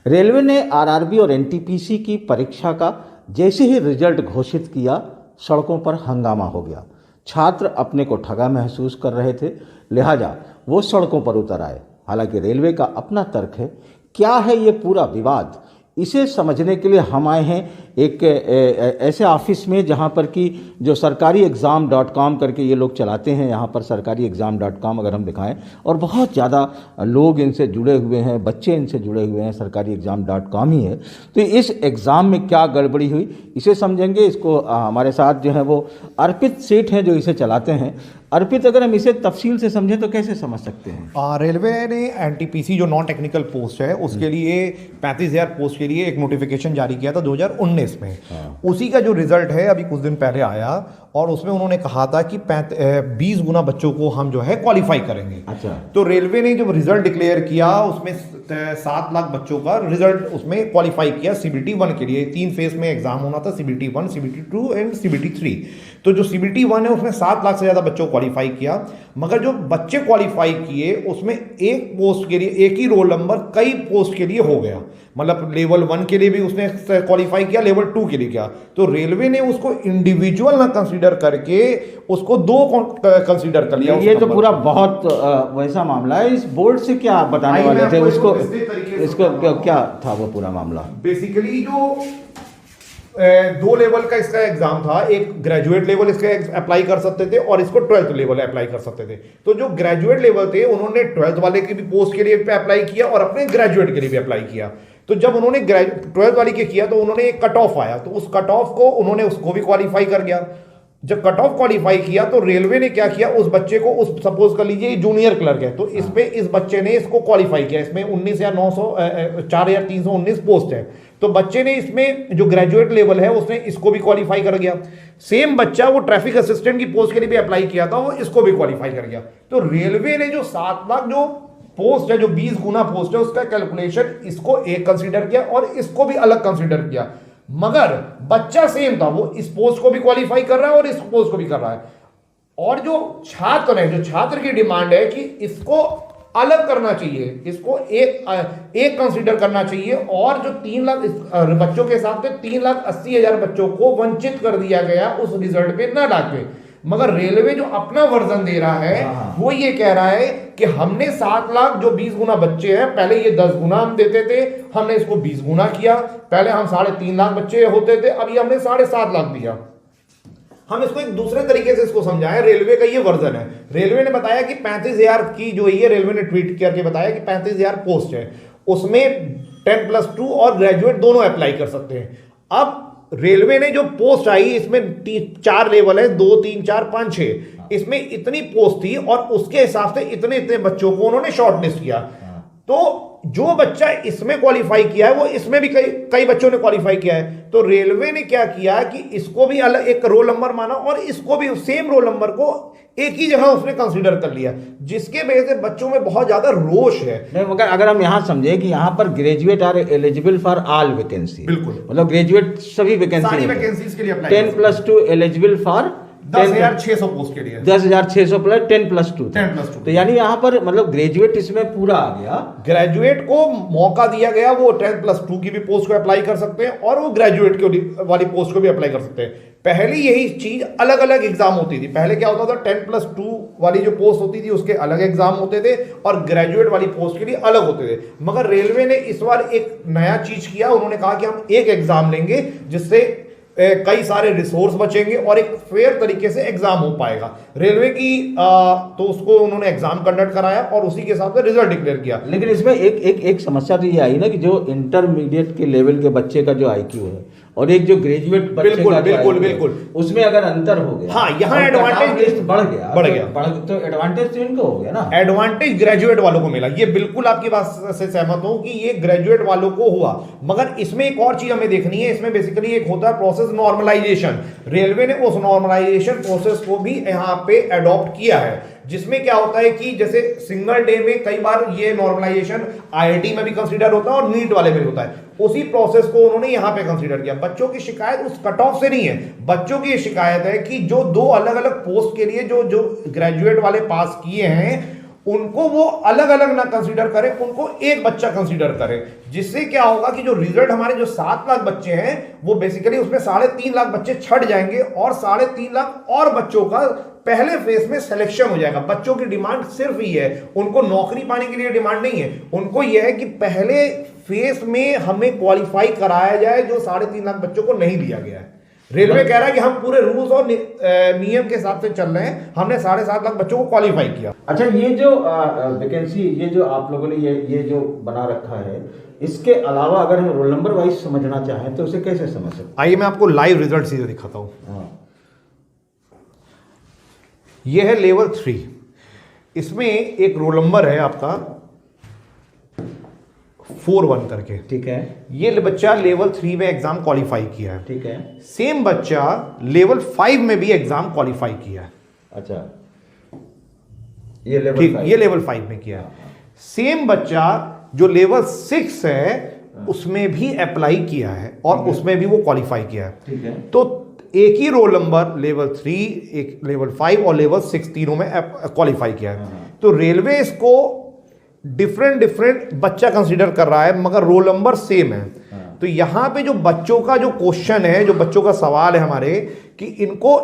Railway ने RRB और NTPC की परीक्षा का जैसे ही रिजल्ट घोषित किया, सड़कों पर हंगामा हो गया। छात्र अपने को ठगा महसूस कर रहे थे, लिहाजा वो सड़कों पर उतर आए। हालांकि रेलवे का अपना तर्क है। क्या है ये पूरा विवाद, इसे समझने के लिए हम आए हैं एक ऐसे ऑफिस में जहाँ पर कि जो सरकारी एग्ज़ाम.com करके ये लोग चलाते हैं। यहाँ पर सरकारी एग्ज़ाम.com अगर हम दिखाएं, और बहुत ज़्यादा लोग इनसे जुड़े हुए हैं, बच्चे इनसे जुड़े हुए हैं, सरकारी एग्ज़ाम.com ही है। तो इस एग्ज़ाम में क्या गड़बड़ी हुई, इसे समझेंगे। इसको हमारे साथ जो है वो अर्पित सेठ हैं जो इसे चलाते हैं। अर्पित, अगर हम इसे तफसील से समझें तो कैसे समझ सकते हैं? रेलवे ने एनटीपीसी जो नॉन टेक्निकल पोस्ट है उसके लिए 35,000 पोस्ट के लिए एक नोटिफिकेशन जारी किया था 2019 में। उसी का जो रिजल्ट है अभी कुछ दिन पहले आया, और उसमें उन्होंने कहा था कि 20 गुना बच्चों को हम जो है क्वालिफाई करेंगे। अच्छा। तो रेलवे ने जब रिजल्ट डिक्लेयर किया उसमें 7 लाख बच्चों का रिजल्ट उसमें क्वालिफाई किया सीबीटी 1 के लिए। 3 फेज में एग्जाम होना था, सीबीटी 1, सीबीटी 2 एंड सीबीटी 3। तो जो सीबीटी 1 है उसमें 7 लाख से ज़्यादा बच्चों को क्वालिफाई किया। मगर जो बच्चे क्वालिफाई किए उसमें एक पोस्ट के लिए एक ही रोल नंबर कई पोस्ट के लिए हो गया। मतलब लेवल 1 के लिए भी उसने क्वालिफाई किया, लेवल 2 के लिए किया। तो रेलवे ने उसको इंडिविजुअल ना कंसीडर करके उसको 2 कंसीडर कर लिया। ये तो पूरा बहुत वैसा मामला है। इस बोर्ड से क्या बताने वाले थे उसको, इसको क्या था वो पूरा मामला? बेसिकली जो 2 लेवल का इसका एग्जाम था, एक ग्रेजुएट लेवल इसका अप्लाई कर सकते थे और इसको 12th लेवल अप्लाई कर सकते थे। तो जो ग्रेजुएट लेवल थे उन्होंने 12th वाले की भी पोस्ट के लिए अप्लाई किया और अपने ग्रेजुएट के लिए भी अप्लाई किया। तो जब उन्होंने 12th वाली के किया तो उन्होंने एक कट ऑफ आया, तो उस कट ऑफ को उन्होंने उसको भी क्वालिफाई कर गया। जब कट ऑफ क्वालिफाई किया तो रेलवे ने क्या किया, उस बच्चे को, उस सपोज कर लीजिए जूनियर क्लर्क है, तो इसमें इस बच्चे ने इसको क्वालिफाई किया। इसमें 4,319 पोस्ट है। तो बच्चे ने इसमें जो ग्रेजुएट लेवल है उसने इसको भी क्वालिफाई कर गया। सेम बच्चा वो ट्रैफिक असिस्टेंट की पोस्ट के लिए भी अप्लाई किया था, वो इसको भी क्वालिफाई कर गया। तो रेलवे ने जो 7 लाख जो पोस्ट है, जो 20 गुना पोस्ट है, उसका कैलकुलेशन इसको एक कंसीडर किया और इसको भी अलग कंसीडर किया। मगर बच्चा सेम था, वो इस पोस्ट को भी क्वालिफाई कर रहा है और इस पोस्ट को भी कर रहा है। और जो छात्र है, जो छात्र की डिमांड है कि इसको अलग करना चाहिए, इसको एक कंसीडर करना चाहिए। और जो 3 लाख बच्चों के हिसाब से 3,80,000 बच्चों को वंचित कर दिया गया उस रिजल्ट पे न डाके। मगर रेलवे जो अपना वर्जन दे रहा है वो ये कह रहा है कि हमने 7 लाख जो 20 गुना बच्चे हैं, पहले ये 10 गुना हम देते थे, हमने इसको 20 गुना किया। पहले हम 3.5 लाख बच्चे होते थे, अभी हमने 7.5 लाख दिया। हम इसको एक दूसरे तरीके से इसको समझाएं। रेलवे का ये वर्जन है। रेलवे ने बताया कि 35,000 की जो ये रेलवे ने ट्वीट करके बताया कि 35,000 पोस्ट है, उसमें 10+2 और ग्रेजुएट दोनों अप्लाई कर सकते हैं। अब रेलवे ने जो पोस्ट आई इसमें 4 लेवल है, 2, 3, 4, 5, 6, इसमें इतनी पोस्ट थी और उसके हिसाब से इतने इतने बच्चों को उन्होंने शॉर्टलिस्ट किया। तो जो बच्चा इसमें क्वालिफाई किया है वो इसमें भी कई बच्चों ने क्वालिफाई किया है। तो रेलवे ने क्या किया कि इसको भी अलग एक रोल नंबर माना और इसको भी सेम रोल नंबर को एक ही जगह उसने कंसीडर कर लिया, जिसके वजह से बच्चों में बहुत ज्यादा रोष है। नहीं, मगर अगर हम यहाँ समझे कि यहाँ पर graduate are eligible for all vacancy, बिल्कुल, मतलब ग्रेजुएट सभी वैकेंसीज के लिए अप्लाई, 10+2 एलिजिबल फॉर 10,600 पोस्ट के लिए, 10,600 प्लस 10+2। तो यानी यहाँ पर मतलब ग्रेजुएट इसमें पूरा आ गया। ग्रेजुएट को मौका दिया गया, वो 10+2 की भी पोस्ट को अप्लाई कर सकते हैं और वो ग्रेजुएट की वाली पोस्ट को भी अप्लाई कर सकते हैं। पहले यही चीज अलग अलग एग्जाम होती थी। पहले क्या होता था, 10+2 वाली जो पोस्ट होती थी उसके अलग एग्जाम होते थे और ग्रेजुएट वाली पोस्ट के लिए अलग होते थे। मगर रेलवे ने इस बार एक नया चीज किया, उन्होंने कहा कि हम एक एग्जाम लेंगे जिससे कई सारे रिसोर्स बचेंगे और एक फेयर तरीके से एग्जाम हो पाएगा। रेलवे की तो उसको उन्होंने एग्जाम कंडक्ट कराया और उसी के हिसाब से रिजल्ट डिक्लेयर किया। लेकिन इसमें एक समस्या तो ये आई ना कि जो इंटरमीडिएट के लेवल के बच्चे का जो IQ है और एक जो ग्रेजुएट बच्चे का बिल्कुल उसमें अगर अंतर हो गया, हाँ, यहाँ एडवांटेज बढ़ गया तो एडवांटेज तो इनको हो गया ना। एडवांटेज ग्रेजुएट वालों को मिला, ये बिल्कुल आपकी बात से सहमत हूं कि ये ग्रेजुएट वालों को हुआ। मगर इसमें एक और चीज हमें देखनी है। इसमें बेसिकली एक होता है प्रोसेस नॉर्मलाइजेशन। रेलवे ने उस नॉर्मलाइजेशन प्रोसेस को भी यहाँ पे अडॉप्ट किया है, जिसमें क्या होता है कि जैसे सिंगल डे में कई बार ये नॉर्मलाइजेशन IIT में भी कंसीडर होता है और नीट वाले में भी होता है। उसी प्रोसेस को उन्होंने यहां पे कंसीडर किया। बच्चों की शिकायत उस कट ऑफ से नहीं है, बच्चों की शिकायत है कि जो 2 अलग अलग पोस्ट के लिए जो ग्रेजुएट वाले पास किए हैं उनको वो अलग अलग ना कंसीडर करें, उनको एक बच्चा कंसीडर करें, जिससे क्या होगा कि जो रिजल्ट हमारे जो 7 लाख बच्चे हैं वो बेसिकली उसमें 3.5 लाख बच्चे छट जाएंगे और 3.5 लाख और बच्चों का पहले फेज में सिलेक्शन हो जाएगा। बच्चों की डिमांड सिर्फ ये है, उनको नौकरी पाने के लिए डिमांड नहीं है, उनको यह है कि पहले फेज में हमें क्वालिफाई कराया जाए जो 3.5 लाख बच्चों को नहीं दिया गया है। रेलवे कह रहा है कि हम पूरे रूल्स और नियम के हिसाब से चल रहे हैं, हमने 7.5 लाख बच्चों को क्वालिफाई किया। अच्छा, ये जो वैकेंसी, ये जो आप लोगों ने ये जो बना रखा है, इसके अलावा अगर हम रोल नंबर वाइज समझना चाहें तो उसे कैसे समझ सकते हैं? आइए मैं आपको लाइव रिजल्ट सीधे दिखाता हूं। ये है लेवल 3, इसमें एक रोल नंबर है आपका 41 करके, ठीक है। ये बच्चा लेवल 3 में एग्जाम क्वालिफाई किया है, ठीक है। सेम बच्चा लेवल 5 में भी एग्जाम क्वालिफाई किया है। अच्छा, ये लेवल ठीक, ये लेवल 5 में किया है। सेम बच्चा जो लेवल 6 है उसमें भी अप्लाई किया है और उसमें भी वो क्वालिफाई किया है, ठीक है। तो एक ही रोल नंबर लेवल 3, एक लेवल 5 और लेवल 6 तीनों में क्वालिफाई किया है। तो रेलवे इसको डिफरेंट बच्चा कंसीडर कर रहा है, मगर रोल नंबर सेम है। तो यहां पे जो बच्चों का जो क्वेश्चन है, जो बच्चों का सवाल है हमारे, कि इनको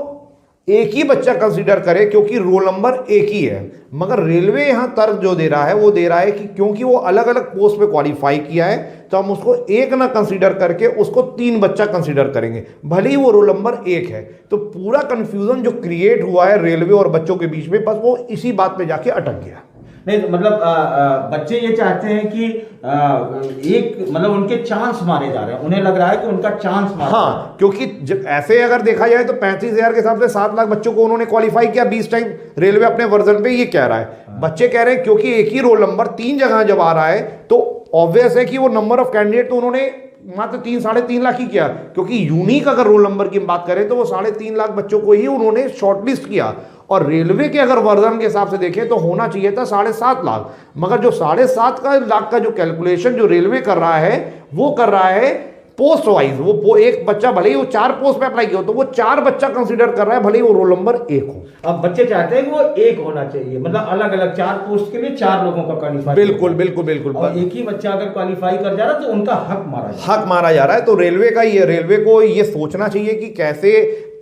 एक ही बच्चा कंसीडर करे क्योंकि रोल नंबर एक ही है, मगर रेलवे यहां तर्क जो दे रहा है वो दे रहा है कि क्योंकि वो अलग अलग पोस्ट पे क्वालिफाई किया है तो हम उसको एक ना कंसीडर करके उसको 3 बच्चा कंसीडर करेंगे, भले ही वो रोल नंबर 1 है। तो पूरा कंफ्यूजन जो क्रिएट हुआ है रेलवे और बच्चों के बीच में, बस वो इसी बात पे जाके अटक गया। नहीं, मतलब बच्चे ये चाहते हैं कि एक मतलब उनके चांस मारे जा रहे हैं, उन्हें लग रहा है कि उनका चांस मारा। हाँ, क्योंकि जब ऐसे अगर देखा जाए तो 35,000 के हिसाब से 7 लाख बच्चों को उन्होंने क्वालिफाई किया 20 टाइम। रेलवे अपने वर्जन पे ये कह रहा है, बच्चे कह रहे हैं क्योंकि एक ही रोल नंबर 3 जगह जब आ रहा है तो ऑब्वियस है कि वो नंबर ऑफ कैंडिडेट तो उन्होंने मात्र 3-3.5 लाख ही किया, क्योंकि यूनिक अगर रोल नंबर की बात करें तो वो 3.5 लाख बच्चों को ही उन्होंने शॉर्टलिस्ट किया। और रेलवे के अगर वर्जन के हिसाब से देखें तो होना चाहिए था 7.5 लाख, मगर जो 7.5 लाख का जो कैलकुलेशन जो रेलवे कर रहा है वो कर रहा है पोस्ट वाइज। वो एक बच्चा भले ही वो 4 पोस्ट पे अप्लाई किया हो तो वो 4 बच्चा कंसीडर कर रहा है, भले ही वो रोल नंबर 1 हो। अब बच्चे चाहते हैं कि वो 1 होना चाहिए, मतलब अलग अलग 4 पोस्ट के लिए 4 लोगों का क्वालिफाई। बिल्कुल बिल्कुल बिल्कुल। और एक ही बच्चा अगर क्वालिफाई कर जा रहा है तो उनका हक मारा जा रहा है। तो रेलवे को ये सोचना चाहिए कि कैसे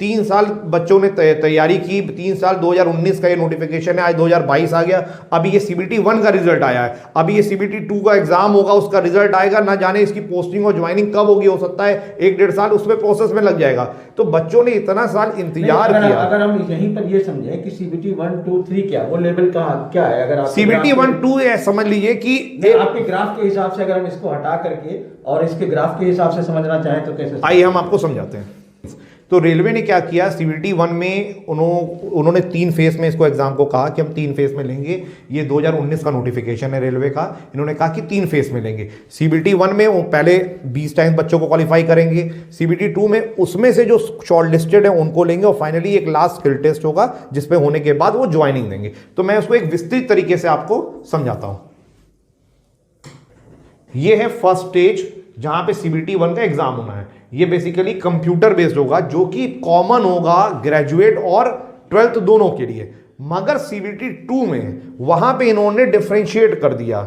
3 साल बच्चों ने तैयारी की, 3 साल 2019 का ये नोटिफिकेशन है, आज 2022 आ गया, अभी ये CBT 1 का रिजल्ट आया है, अभी ये CBT 2 का एग्जाम होगा, उसका रिजल्ट आएगा, ना जाने इसकी पोस्टिंग और ज्वाइनिंग कब होगी, हो सकता है 1-1.5 साल उसमें प्रोसेस में लग जाएगा। तो बच्चों ने इतना साल इंतजार किया। अगर हम यहीं पर ये समझें कि CBT 1, 2, 3 क्या वो लेवल क्या है, अगर CBT 1, 2 समझ लीजिए कि आपके ग्राफ के हिसाब से अगर हम इसको हटा करके और इसके ग्राफ के हिसाब से समझना चाहें तो कैसे? आइए हम आपको समझाते हैं। तो रेलवे ने क्या किया, CBT 1 में उन्होंने 3 फेज में इसको एग्जाम को कहा कि हम 3 फेज में लेंगे। ये 2019 का नोटिफिकेशन है रेलवे का, इन्होंने कहा कि 3 फेज में लेंगे। CBT 1 में वो पहले 20 टाइम बच्चों को क्वालिफाई करेंगे, CBT 2 में उसमें से जो शॉर्ट लिस्टेड है उनको लेंगे और फाइनली एक लास्ट स्किल टेस्ट होगा जिसपे होने के बाद वो ज्वाइनिंग देंगे। तो मैं उसको एक विस्तृत तरीके से आपको समझाता हूं। ये है फर्स्ट स्टेज जहां पे CBT 1 का एग्जाम होना है। ये बेसिकली कंप्यूटर बेस्ड होगा जो कि कॉमन होगा ग्रेजुएट और 12th दोनों के लिए, मगर CBT 2 में वहां पे इन्होंने डिफरेंशिएट कर दिया,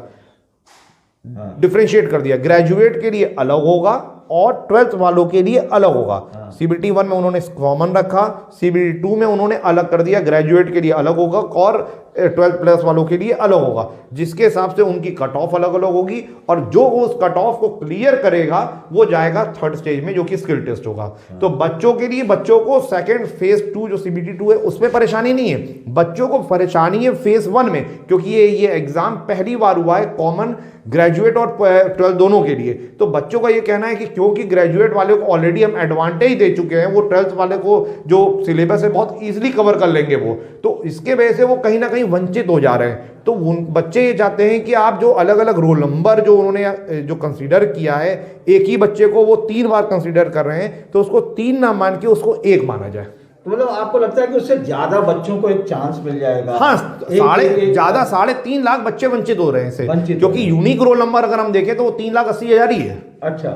ग्रेजुएट के लिए अलग होगा और 12th वालों के लिए अलग होगा। CBT 1 में उन्होंने कॉमन रखा, CBT 2 में उन्होंने अलग कर दिया, ग्रेजुएट के लिए अलग होगा और 12th प्लस वालों के लिए अलग होगा, जिसके हिसाब से उनकी कट ऑफ अलग अलग होगी और जो उस कट ऑफ को क्लियर करेगा वो जाएगा 3rd स्टेज में जो कि स्किल टेस्ट होगा। तो बच्चों के लिए, बच्चों को सेकंड फेज 2 जो CBT 2 है उसमें परेशानी नहीं है, बच्चों को परेशानी है फेज 1 में, क्योंकि ये एग्जाम पहली बार हुआ है कॉमन ग्रेजुएट और 12th दोनों के लिए। तो बच्चों का ये कहना है कि क्योंकि ग्रेजुएट वाले को ऑलरेडी हम एडवांटेज दे चुके हैं, वो 12th वाले को जो सिलेबस है बहुत इजीली कवर कर लेंगे वो, तो इसके वजह से वो कहीं ना कहीं वंचित हो जा रहे हैं। तो उन बच्चे ये चाहते हैं कि आप जो अलग अलग रोल नंबर जो उन्होंने जो कंसीडर किया है, एक ही बच्चे को वो 3 बार कंसीडर कर रहे हैं, तो उसको 3 ना मान के उसको 1 माना जाए। तो मतलब आपको लगता है कि उससे ज्यादा बच्चों को एक चांस मिल जाएगा? हाँ, 3.5 लाख बच्चे वंचित हो रहे हैं इससे, क्योंकि यूनिक रोल नंबर अगर हम देखें तो वो 3,80,000 ही है। अच्छा,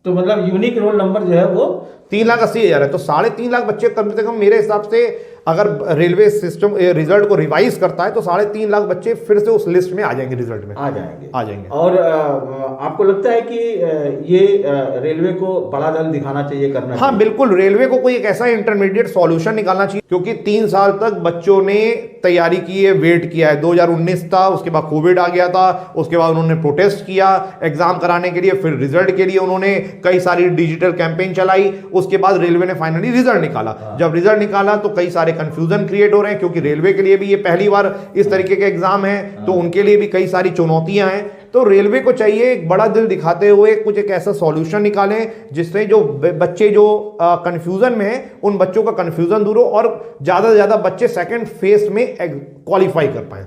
तो मतलब यूनिक रोल नंबर जो है वो 3,80,000 है, तो 3.5 लाख बच्चे कम से कम मेरे हिसाब से अगर रेलवे सिस्टम रिजल्ट को रिवाइज करता है तो 3.5 लाख बच्चे फिर से उस लिस्ट में आ जाएंगे, रिजल्ट में आ जाएंगे। और आपको लगता है कि ये रेलवे को बड़ा दल दिखाना चाहिए, करना हाँ बिल्कुल, रेलवे को कोई एक ऐसा इंटरमीडिएट सॉल्यूशन निकालना चाहिए, क्योंकि 3 साल तक बच्चों ने तैयारी की है, वेट किया है। 2019 था, उसके बाद कोविड आ गया था, उसके बाद उन्होंने प्रोटेस्ट किया एग्जाम कराने के लिए, फिर रिजल्ट के लिए उन्होंने कई सारी डिजिटल कैंपेन चलाई, उसके बाद रेलवे ने फाइनली रिजल्ट निकाला। जब रिजल्ट निकाला तो कई सारे कंफ्यूजन क्रिएट हो रहे हैं, क्योंकि रेलवे के लिए भी ये पहली बार इस तरीके के एग्जाम है, तो उनके लिए भी कई सारी चुनौतियां हैं। तो रेलवे को चाहिए एक बड़ा दिल दिखाते हुए कुछ एक ऐसा सॉल्यूशन निकालें जिससे जो बच्चे जो कंफ्यूजन में हैं उन बच्चों का कंफ्यूजन दूर हो और ज्यादा से ज्यादा बच्चे सेकंड फेज में क्वालिफाई कर पाए।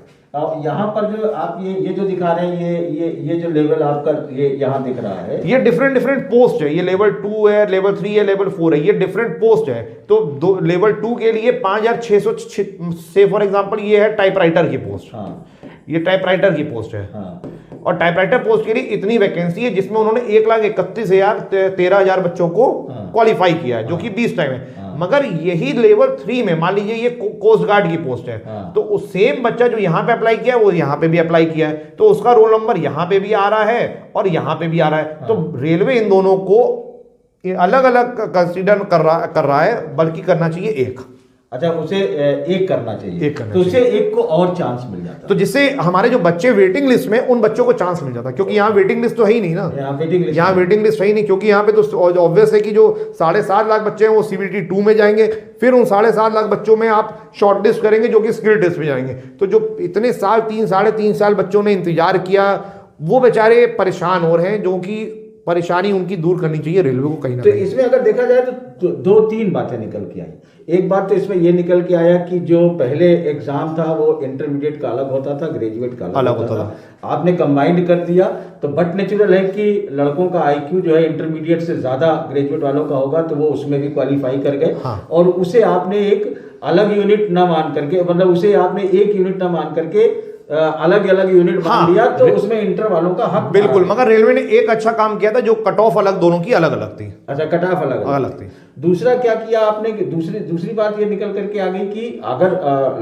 यहाँ पर जो आप ये जो दिखा रहे हैं, ये जो लेवल आपका ये यहाँ दिख रहा है, ये डिफरेंट पोस्ट है। ये लेवल 2 है, लेवल 3 है, लेवल 4 है, ये डिफरेंट पोस्ट है। तो लेवल 2 के लिए 5600 से फॉर एग्जांपल ये है टाइपराइटर की पोस्ट। हाँ। ये टाइपराइटर की पोस्ट है। हाँ। और टाइपराइटर पोस्ट के लिए इतनी वैकेंसी है जिसमें उन्होंने 1,31,13,000 बच्चों को क्वालिफाई किया है, जो कि 20 टाइम है। मगर यही लेवल 3 में मान लीजिए ये कोस्ट गार्ड की पोस्ट है, तो उस सेम बच्चा जो यहां पे अप्लाई किया है वो यहां पे भी अप्लाई किया है, तो उसका रोल नंबर यहां पे भी आ रहा है और यहां पे भी आ रहा है। तो रेलवे इन दोनों को अलग अलग कंसीडर कर रहा है, बल्कि करना चाहिए एक। अच्छा, उसे एक करना चाहिए, तो उसे एक को और चांस मिल जाता, तो जिससे हमारे जो बच्चे वेटिंग लिस्ट में उन बच्चों को चांस मिल जाता, क्योंकि यहाँ वेटिंग लिस्ट तो है ही नहीं ना, यहाँ वेटिंग लिस्ट है ही नहीं, क्योंकि यहाँ पे तो ऑब्वियस है कि जो 7.5 लाख बच्चे हैं वो CBT 2 में जाएंगे, फिर उन 7.5 लाख बच्चों में आप शॉर्ट लिस्ट करेंगे जो कि स्किल टेस्ट में जाएंगे। तो जो इतने साल 3-3.5 साल बच्चों ने इंतजार किया वो बेचारे परेशान हो रहे हैं, जो कि परेशानी उनकी दूर करनी चाहिए रेलवे को कहीं ना कहीं। तो इसमें अगर देखा जाए तो 2-3 बातें निकल के आई। एक बात तो इसमें यह निकल के आया कि जो पहले एग्जाम था वो इंटरमीडिएट का अलग होता था, ग्रेजुएट का अलग होता था। आपने कंबाइंड कर दिया, तो बट नेचुरल है कि लड़कों का IQ जो है इंटरमीडिएट से ज्यादा ग्रेजुएट वालों का होगा, तो वो उसमें भी क्वालिफाई कर गए। हाँ। और उसे आपने एक अलग यूनिट न मान करके, मतलब उसे आपने एक यूनिट न मान करके अलग अलग यूनिट बना लिया, तो उसमें इंटर वालों का हक बिल्कुल। मगर रेलवे ने एक अच्छा काम किया था, जो कट ऑफ अलग दोनों की अलग अलग थी। अच्छा, कट ऑफ अलग थी। दूसरा क्या किया आपने, दूसरी बात ये निकल करके आ गई कि अगर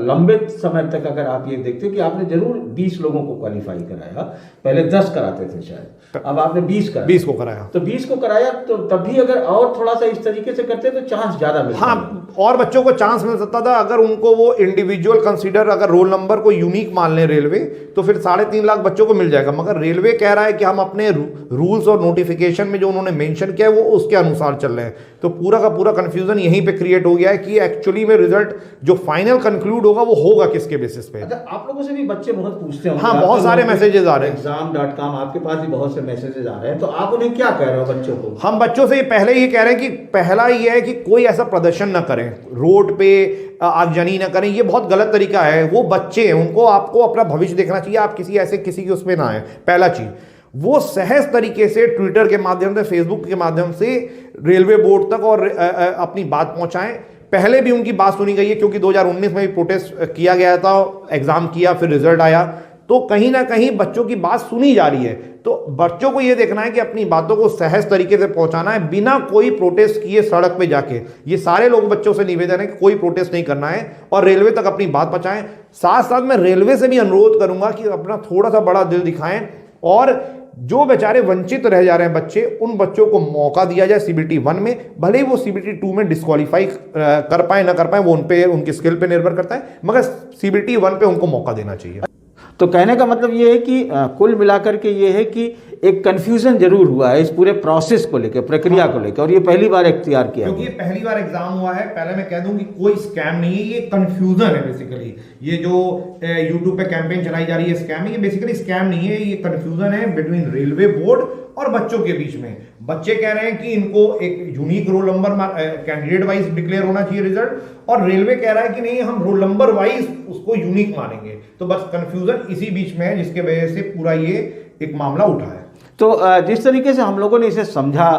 लंबे समय तक अगर आप ये देखते कि आपने जरूर 20 लोगों को क्वालिफाई कराया, पहले 10 कराते थे शायद, अब आपने 20 को कराया, तो 20 को कराया, तो तभी अगर और थोड़ा सा इस तरीके से करते तो चांस ज्यादा मिलता। हाँ, और बच्चों को चांस मिल सकता था अगर उनको वो इंडिविजुअल कंसीडर, अगर रोल नंबर को यूनिक मान ले रेलवे, तो फिर 3.5 लाख बच्चों को मिल जाएगा। मगर रेलवे कह रहा है कि हम अपने रूल्स और नोटिफिकेशन में जो उन्होंने मेंशन किया है वो उसके अनुसार चल रहे हैं। तो पूरा का पूरा कंफ्यूजन यहीं पे क्रिएट हो गया है कि एक्चुअली में रिजल्ट जो फाइनल कंक्लूड होगा वो होगा किसके बेसिस पे। अच्छा, आप लोगों से भी बच्चे बहुत पूछते हैं। हाँ, बहुत सारे मैसेजेस आ रहे हैं, exam.com आपके पास भी बहुत से मैसेजेस आ रहे हैं, तो आप उन्हें क्या कह रहे हो बच्चों को? हम बच्चों से पहले ये कह रहे हैं कि पहला ये है कि कोई ऐसा प्रदर्शन ना करें, रोड पे आगजनी ना करें, ये बहुत गलत तरीका है। वो बच्चे हैं, उनको आपको अपना भविष्य देखना चाहिए, आप किसी की उसमें ना आए। पहला चीज वो सहज तरीके से ट्विटर के माध्यम से, फेसबुक के माध्यम से रेलवे बोर्ड तक और अपनी बात पहुंचाएं। पहले भी उनकी बात सुनी गई है, क्योंकि 2019 में भी प्रोटेस्ट किया गया था, एग्जाम किया, फिर रिजल्ट आया, तो कहीं ना कहीं बच्चों की बात सुनी जा रही है। तो बच्चों को यह देखना है कि अपनी बातों को सहज तरीके से पहुंचाना है, बिना कोई प्रोटेस्ट किए सड़क पे जाके। ये सारे लोग बच्चों से निवेदन है कि कोई प्रोटेस्ट नहीं करना है और रेलवे तक अपनी बात पहुंचाएं। साथ साथ मैं रेलवे से भी अनुरोध करूंगा कि अपना थोड़ा सा बड़ा दिल दिखाएं और जो बेचारे वंचित रह जा रहे हैं बच्चे, उन बच्चों को मौका दिया जाए CBT 1 में। भले ही वो CBT 2 में डिस्क्वालीफाई कर पाए ना कर पाए, वो उनकी स्किल पे निर्भर करता है, मगर CBT 1 पे उनको मौका देना चाहिए। तो कहने का मतलब ये है कि कुल मिलाकर के ये है कि एक कंफ्यूजन जरूर हुआ है इस पूरे प्रोसेस को लेकर, प्रक्रिया को लेकर, और ये पहली बार इख्तियार किया, क्योंकि ये पहली बार एग्जाम हुआ है। पहले मैं कह दूं कि कोई स्कैम नहीं है, ये कंफ्यूजन है बेसिकली। ये जो यूट्यूब पे कैंपेन चलाई जा रही है स्कैम है, ये बेसिकली स्कैम नहीं है, ये कंफ्यूजन है बिटवीन रेलवे बोर्ड और बच्चों के बीच में। बच्चे कह रहे हैं कि इनको एक unique roll number candidate wise declare होना चाहिए रिजल्ट, और रेलवे कह रहा है कि नहीं, हम रोल नंबर वाइज उसको यूनिक मानेंगे। तो बस कंफ्यूजन इसी बीच में है, जिसके वजह से पूरा ये एक मामला उठा है। तो जिस तरीके से हम लोगों ने इसे समझा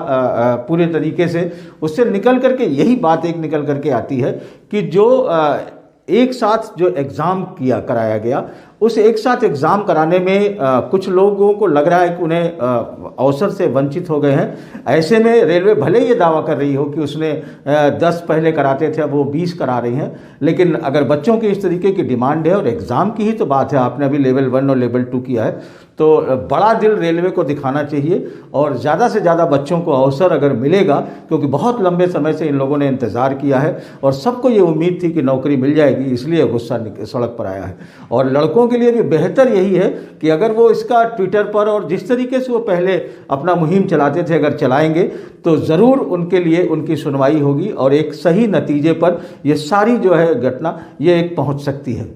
पूरे तरीके से, उससे निकल करके यही बात एक निकल करके आती है कि जो एक साथ जो एग्ज़ाम कराया गया, उस एक साथ एग्ज़ाम कराने में कुछ लोगों को लग रहा है कि उन्हें अवसर से वंचित हो गए हैं। ऐसे में रेलवे भले ये दावा कर रही हो कि उसने 10 पहले कराते थे, अब वो 20 करा रही हैं, लेकिन अगर बच्चों की इस तरीके की डिमांड है और एग्ज़ाम की ही तो बात है, आपने अभी लेवल 1 और लेवल 2 किया है, तो बड़ा दिल रेलवे को दिखाना चाहिए और ज़्यादा से ज़्यादा बच्चों को अवसर अगर मिलेगा, क्योंकि बहुत लंबे समय से इन लोगों ने इंतज़ार किया है और सबको ये उम्मीद थी कि नौकरी मिल जाएगी, इसलिए गुस्सा सड़क पर आया है। और लड़कों के लिए भी बेहतर यही है कि अगर वो इसका ट्विटर पर और जिस तरीके से वो पहले अपना मुहिम चलाते थे अगर चलाएंगे तो ज़रूर उनके लिए उनकी सुनवाई होगी और एक सही नतीजे पर ये सारी जो है घटना ये एक पहुंच सकती है।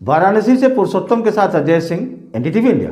वाराणसी से पुरुषोत्तम के साथ अजय सिंह, एनडीटीवी इंडिया।